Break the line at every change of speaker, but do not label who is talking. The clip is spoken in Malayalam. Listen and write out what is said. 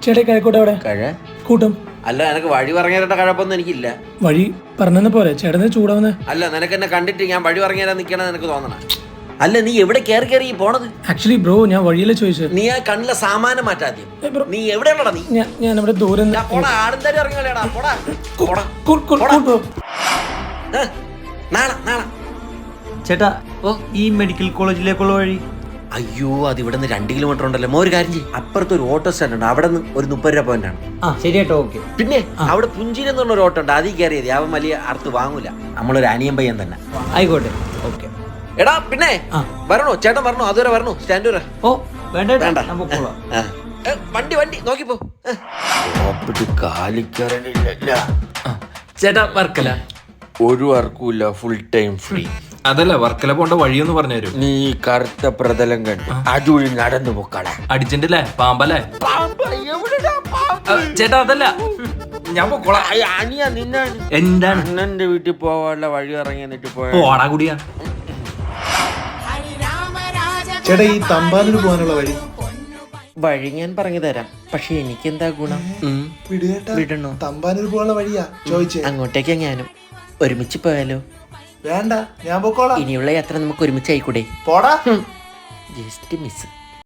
ചേട്ടാ കിഴക്കോട്ടെ അവിടെ
കഴ
കൂട്ടം.
അല്ല, നിനക്ക് വഴി പറഞ്ഞു തരേണ്ട കഴപ്പൊന്നും എനിക്കില്ല.
വഴി പറഞ്ഞെന്ന് പോരെ ചേട്ടന് ചൂടാവുന്ന.
അല്ല, നിനക്ക് എന്നെ കണ്ടിട്ട് ഞാൻ വഴി പറഞ്ഞു തരാൻ നിൽക്കണമെന്ന് നിനക്ക് തോന്നണം. അല്ല, നീ എവിടെ കയറി പോണത്?
ആക്ച്വലി ബ്രോ ഞാൻ വഴിയിലെ ചോദിച്ചത്.
നീ ആ കണ്ണിലെ സാമാനം മാറ്റാദ്യം. നീ എവിടെയാണോടാ നീ?
ഞാൻ ഇവിടെ ദൂരം.
പോടാ, ആടും ഇറങ്ങിയോടാ. പോടാ നാളെ
ചേട്ടാ ഈ മെഡിക്കൽ കോളേജിലേക്കുള്ള വഴി.
അയ്യോ, അത് ഇവിടെ നിന്ന് 2 കിലോമീറ്റർ ഉണ്ടല്ലോ. ഒരു കാര്യം ചെയ്യും, അപ്പുറത്ത് ഒരു ഓട്ടോ സ്റ്റാൻഡ് ഉണ്ട്, അവിടെ നിന്ന് ഒരു 30 രൂപ പോയിന്റ് ആണ്.
ശരി കേട്ടോ, ഓക്കെ.
പിന്നെ അവിടെ പുഞ്ചിരി എന്ന് പറഞ്ഞ ഒരു ഓട്ടോ ഉണ്ട്, അതിൽ കയറിയത് അവൻ വലിയ അടുത്ത് വാങ്ങൂല. നമ്മളൊരു അനിയൻ പയ്യൻ തന്നെ.
ആയിക്കോട്ടെ, ഓക്കെ.
എടാ പിന്നെ വരണോ? ചേട്ടൻ വരണോ? അതുവരെ വരണോ? സ്റ്റാൻഡ് വരെ?
വേണ്ട.
വണ്ടി നോക്കിപ്പോ.
ചേട്ടാ വർക്കല
ഒരു വർക്കുമില്ല, ഫുൾ ടൈം ഫ്രീ.
അതല്ല, വർക്കല പോണ്ട വഴിയൊന്ന് പറഞ്ഞു തരൂ.
നീ കറുത്ത പ്രതലം കണ്ട് അതുവഴി നടന്നു പോക്കട.
അടിച്ചിട്ടില്ലേ? പാമ്പല്ലേ? ചേട്ടാ അതല്ല, ഞാൻ പൊക്കോളാം.
എന്താണ് അണ്ണന്റെ വീട്ടിൽ പോവാനുള്ള വഴി ഇറങ്ങി എന്നിട്ട്
പോടാ കുടിയാ.
ചേട്ടാ ഈ തമ്പാനൂർ പോകാനുള്ള
വഴി ഞാൻ പറഞ്ഞു തരാം, പക്ഷെ എനിക്കെന്താ ഗുണം? വിടണോ?
തമ്പാനൂർ പോകാനുള്ള വഴിയാ ചോദിച്ചേ.
അങ്ങോട്ടേക്ക് ഞാനും ഒരുമിച്ച് പോയാലോ?
വേണ്ട, ഞാൻ പൊക്കോളാം.
ഇനിയുള്ള യാത്ര നമുക്ക് ഒരുമിച്ച് ആയിക്കൂടെ?
പോടാ.
Just miss.